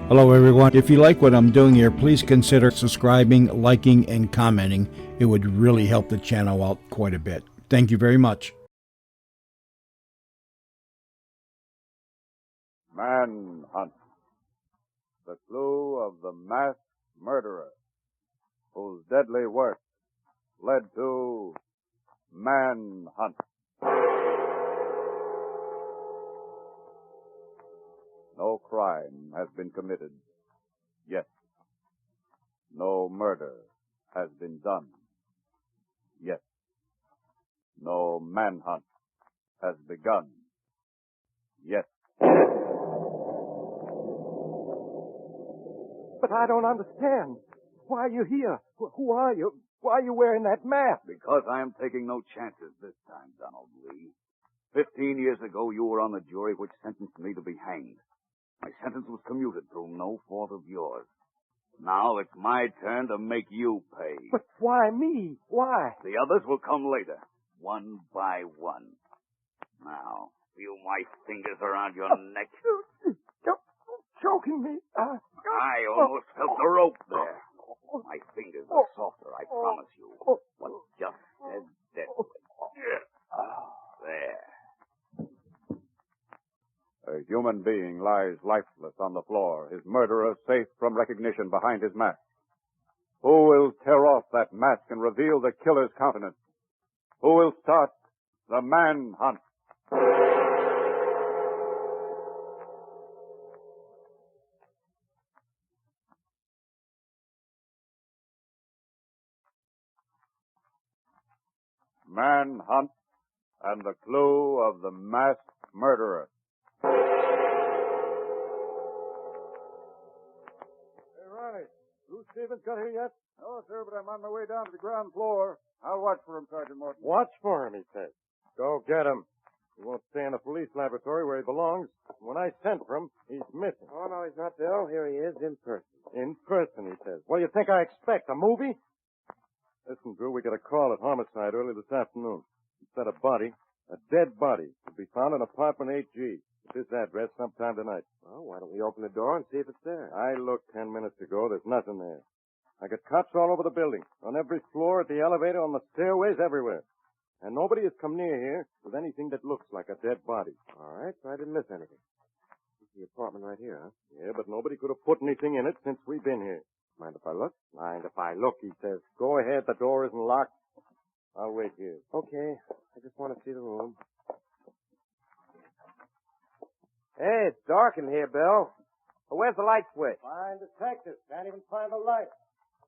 Hello, everyone. If you like what I'm doing here, please consider subscribing, liking, and commenting. It would really help the channel out quite a bit. Thank you very much. Manhunt. The clue of the masked murderer whose deadly work led to Manhunt. No crime has been committed yet. No murder has been done yet. No manhunt has begun yet. But I don't understand. Why are you here? Who are you? Why are you wearing that mask? Because I am taking no chances this time, Donald Lee. 15 years ago, you were on the jury which sentenced me to be hanged. My sentence was commuted through no fault of yours. Now it's my turn to make you pay. But why me? Why? The others will come later, one by one. Now, feel my fingers around your neck. You're choking me. I almost felt the rope there. My fingers are softer, I promise you. But just as deadly. There. A human being lies lifeless on the floor, his murderer safe from recognition behind his mask. Who will tear off that mask and reveal the killer's countenance? Who will start the manhunt? Manhunt and the clue of the masked murderer. Hey, Ronnie, Bruce Stevens got here yet? No, sir, but I'm on my way down to the ground floor. I'll watch for him, Sergeant Morton. Watch for him, he says. Go get him. He won't stay in the police laboratory where he belongs. When I sent for him, he's missing. Oh, no, he's not, Bill. Here he is, in person. In person, he says. What do you think I expect, a movie? Listen, Drew, we got a call at homicide early this afternoon. It said a dead body, would be found in apartment 8G at this address sometime tonight. Well, why don't we open the door and see if it's there? I looked 10 minutes ago. There's nothing there. I got cops all over the building, on every floor, at the elevator, on the stairways, everywhere. And nobody has come near here with anything that looks like a dead body. All right, so I didn't miss anything. This is the apartment right here, huh? Yeah, but nobody could have put anything in it since we've been here. Mind if I look? Mind if I look, he says. Go ahead, the door isn't locked. I'll wait here. Okay, I just want to see the room. Hey, it's dark in here, Bill. Well, where's the light switch? Fine detective. Can't even find the light.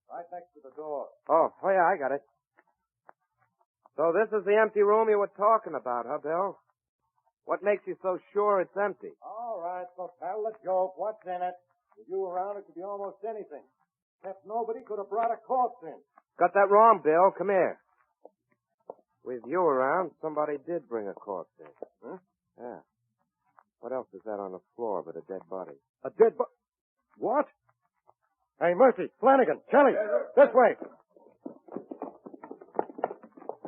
Right next to the door. Oh, yeah, I got it. So this is the empty room you were talking about, huh, Bill? What makes you so sure it's empty? All right, so tell the joke. What's in it? With you around, it could be almost anything. Except nobody could have brought a corpse in. Got that wrong, Bill. Come here. With you around, somebody did bring a corpse in. Huh? Yeah. What else is that on the floor but a dead body? A dead body? What? Hey, Murphy, Flanagan, Kelly, this way.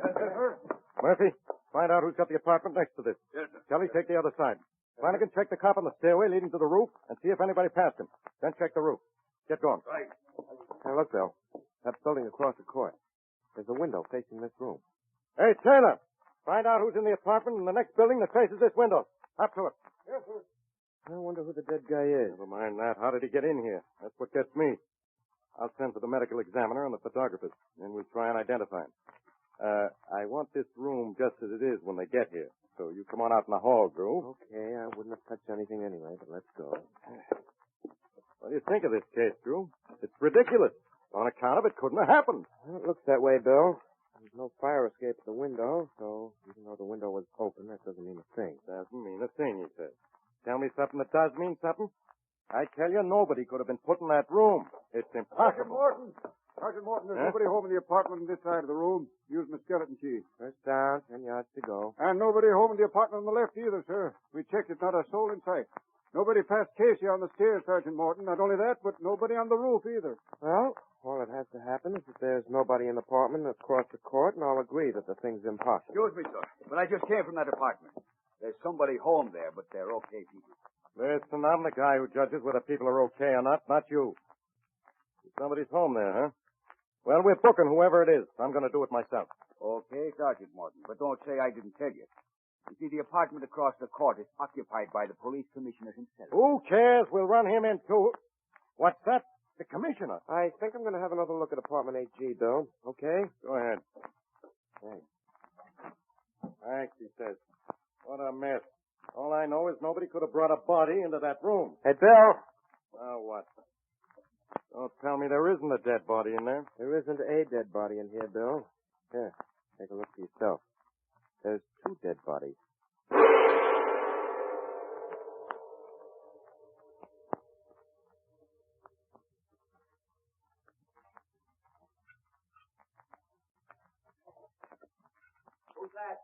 Yes, sir. Murphy, find out who's got the apartment next to this. Yes, sir. Kelly, take the other side. Flanagan, check the cop on the stairway leading to the roof and see if anybody passed him. Then check the roof. Get going. Right. Hey, look, Bill. That building across the court. There's a window facing this room. Hey, Taylor, find out who's in the apartment in the next building that faces this window. Up to it. Yes, sir. I wonder who the dead guy is. Never mind that. How did he get in here? That's what gets me. I'll send for the medical examiner and the photographers, and we'll try and identify him. I want this room just as it is when they get here. So you come on out in the hall, Drew. Okay, I wouldn't have touched anything anyway, but let's go. What do you think of this case, Drew? It's ridiculous. On account of it, couldn't have happened. Well, it looks that way, Bill. There's no fire escape at the window, so even though the window was open, that doesn't mean a thing. Doesn't mean a thing, he says. Tell me something that does mean something. I tell you, nobody could have been put in that room. It's impossible. Sergeant Morton, there's nobody home in the apartment on this side of the room. Using the skeleton key. First down, 10 yards to go. And nobody home in the apartment on the left either, sir. We checked it, not a soul in sight. Nobody passed Casey on the stairs, Sergeant Morton. Not only that, but nobody on the roof either. Well, all that has to happen is that there's nobody in the apartment across the court, and I'll agree that the thing's impossible. Excuse me, sir, but I just came from that apartment. There's somebody home there, but they're okay people. Listen, I'm the guy who judges whether people are okay or not you. Somebody's home there, huh? Well, we're booking whoever it is. I'm going to do it myself. Okay, Sergeant Morton, but don't say I didn't tell you. You see, the apartment across the court is occupied by the police commissioner himself. Who cares? We'll run him in, too. What's that? The commissioner. I think I'm going to have another look at apartment 8G, Bill. Okay? Go ahead. Thanks. Thanks, he says. What a mess. All I know is nobody could have brought a body into that room. Hey, Bill. Now what? Don't tell me there isn't a dead body in there. There isn't a dead body in here, Bill. Here, take a look for yourself. There's 2 dead bodies. Who's that?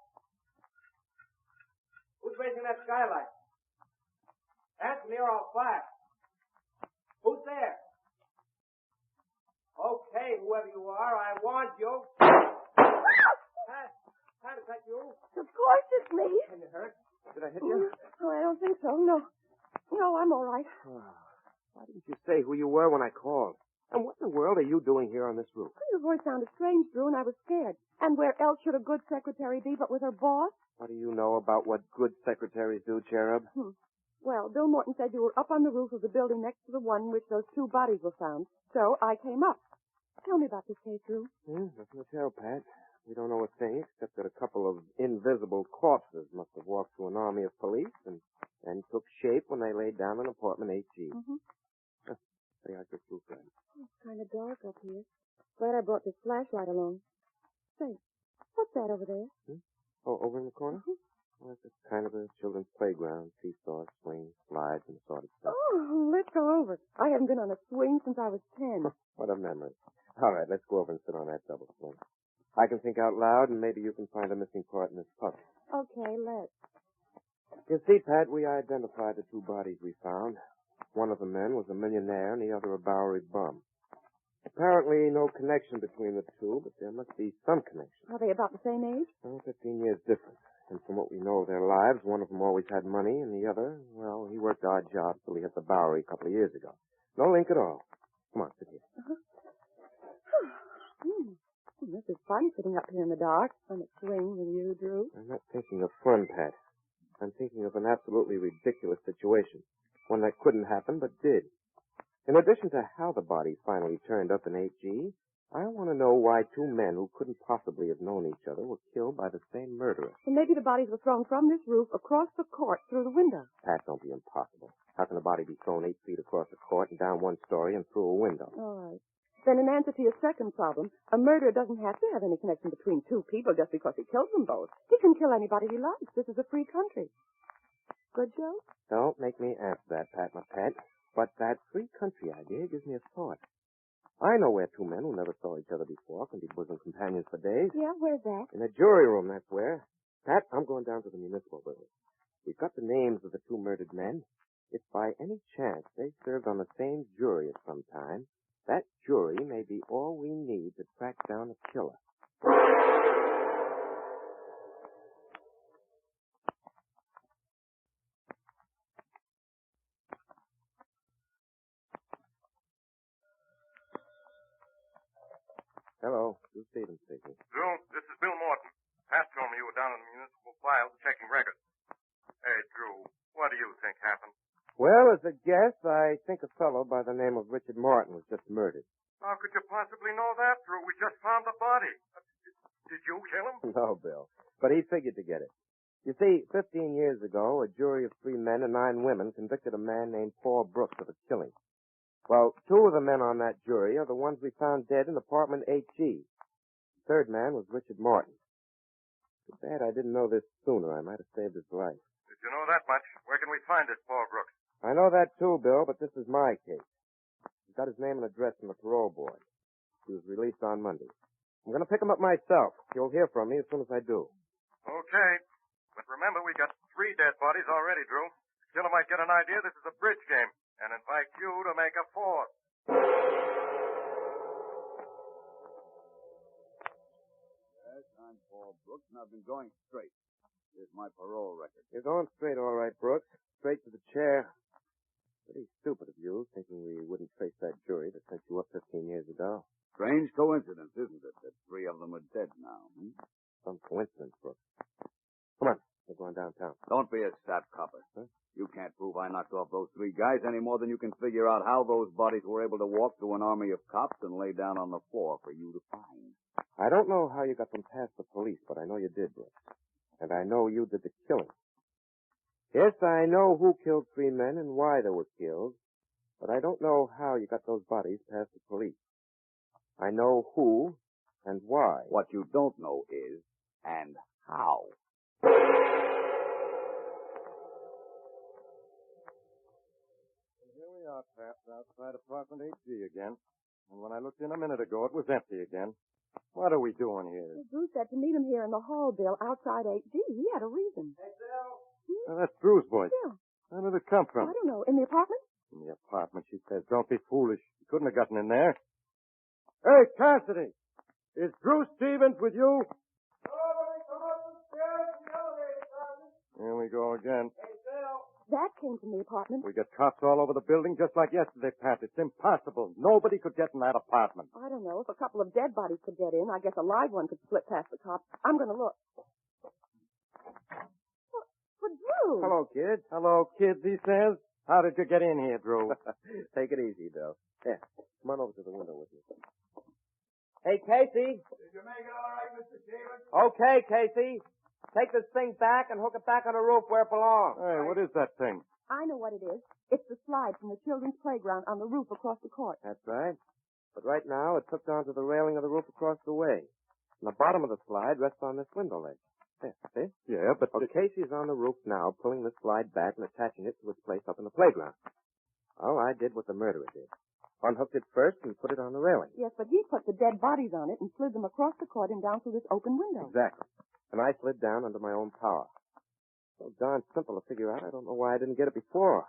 Who's raising that skylight? Answer me or I'll fire. Who's there? Okay, whoever you are, I warned you. Pat, is that you? Of course it's me. Can you hurt? Did I hit you? Oh, I don't think so. No. No, I'm all right. Why didn't you say who you were when I called? And what in the world are you doing here on this roof? Your voice sounded strange, Drew, and I was scared. And where else should a good secretary be but with her boss? What do you know about what good secretaries do, Cherub? Well, Bill Morton said you were up on the roof of the building next to the one in which those 2 bodies were found. So I came up. Tell me about this case, Drew. Nothing to tell, Pat. We don't know a thing except that a couple of invisible corpses must have walked through an army of police and took shape when they laid down in apartment 8G. Hey, I just looked at it. It's kind of dark up here. Glad I brought this flashlight along. Say, what's that over there? Oh, over in the corner? Well, it's just kind of a children's playground. Seesaws, swings, slides, and assorted stuff. Oh, let's go over. I haven't been on a swing since I was 10. What a memory. All right, let's go over and sit on that double swing. I can think out loud, and maybe you can find a missing part in this puzzle. Okay, let's. You see, Pat, we identified the 2 bodies we found. One of the men was a millionaire, and the other a Bowery bum. Apparently no connection between the 2, but there must be some connection. Are they about the same age? 15 years different. And from what we know of their lives, one of them always had money, and the other, well, he worked odd jobs till he hit the Bowery a couple of years ago. No link at all. Come on, sit here. This is fun sitting up here in the dark on a swing with you, Drew. I'm not thinking of fun, Pat. I'm thinking of an absolutely ridiculous situation. One that couldn't happen, but did. In addition to how the body finally turned up in 8G, I want to know why 2 men who couldn't possibly have known each other were killed by the same murderer. And maybe the bodies were thrown from this roof across the court through the window. Pat, don't be impossible. How can a body be thrown 8 feet across the court and down 1 story and through a window? All right. Then in answer to your second problem, a murderer doesn't have to have any connection between 2 people just because he kills them both. He can kill anybody he likes. This is a free country. Good joke? Don't make me answer that, Pat, my pet. But that free country idea gives me a thought. I know where 2 men who never saw each other before can be bosom companions for days. Yeah, where's that? In the jury room, that's where. Pat, I'm going down to the municipal building. We've got the names of the 2 murdered men. If by any chance they served on the same jury at some time, that jury may be all we need to track down the killer. Hello, Drew Stevens speaking. Drew, this is Bill Morton. Pat told me you were down in the municipal files checking records. Hey, Drew, what do you think happened? Well, as a guess, I think a fellow by the name of Richard Martin was just murdered. How could you possibly know that, Drew? We just found the body. Did you kill him? No, Bill. But he figured to get it. You see, 15 years ago, a jury of 3 men and 9 women convicted a man named Paul Brooks of a killing. Well, 2 of the men on that jury are the ones we found dead in apartment 8G. The 3rd man was Richard Martin. Too bad I didn't know this sooner. I might have saved his life. If you know that much, where can we find this Paul Brooks? I know that too, Bill, but this is my case. He's got his name and address from the parole board. He was released on Monday. I'm going to pick him up myself. You'll hear from me as soon as I do. Okay. But remember, we got 3 dead bodies already, Drew. The killer might get an idea this is a bridge game and invite you to make a 4th. Yes, I'm Paul Brooks, and I've been going straight. Here's my parole record. You're going straight, all right, Brooks. Straight to the chair. Pretty stupid of you, thinking we wouldn't trace that jury that sent you up 15 years ago. Strange coincidence, isn't it, that 3 of them are dead now? Some coincidence, Brooks. Come on, we're going downtown. Don't be a sap copper. Huh? You can't prove I knocked off those 3 guys any more than you can figure out how those bodies were able to walk through an army of cops and lay down on the floor for you to find. I don't know how you got them past the police, but I know you did, Brooks. And I know you did the killing. Yes, I know who killed 3 men and why they were killed, but I don't know how you got those bodies past the police. I know who and why. What you don't know is, and how. Here we are, trapped outside apartment 8G again. And when I looked in a minute ago, it was empty again. What are we doing here? Well, Drew said to meet him here in the hall, Bill, outside 8G. He had a reason. Hey, Bill. Oh, that's Drew's voice. Bill. Where did it come I from? don't know. In the apartment? In the apartment, she says. Don't be foolish. He couldn't have gotten in there. Hey, Cassidy! Is Drew Stevens with you? Nobody come up the stairs in the elevator, Sergeant. Here we go again. Hey, Bill. That came from the apartment. We got cops all over the building just like yesterday, Pat. It's impossible. Nobody could get in that apartment. I don't know. If a couple of dead bodies could get in, I guess a live one could slip past the cops. I'm going to look. But Drew! Hello, kid. Hello, kids, he says. How did you get in here, Drew? Take it easy, Bill. Yeah, come on over to the window with me. Hey, Casey. Did you make it all right, Mr. Stevens? Okay, Casey. Take this thing back and hook it back on the roof where it belongs. Hey, what is that thing? I know what it is. It's the slide from the children's playground on the roof across the court. That's right. But right now, it's hooked onto the railing of the roof across the way. And the bottom of the slide rests on this window ledge. There, see? Yeah, but... Well, Casey's on the roof now, pulling the slide back and attaching it to its place up in the playground. Oh, I did what the murderer did. Unhooked it first and put it on the railing. Yes, but he put the dead bodies on it and slid them across the court and down through this open window. Exactly. And I slid down under my own power. So darn simple to figure out. I don't know why I didn't get it before.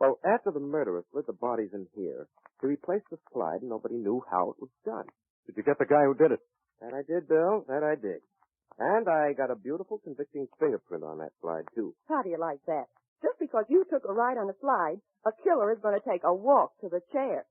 Well, after the murderer slid the bodies in here, he replaced the slide and nobody knew how it was done. Did you get the guy who did it? That I did, Bill. That I did. And I got a beautiful convicting fingerprint on that slide, too. How do you like that? Just because you took a ride on a slide, a killer is going to take a walk to the chair.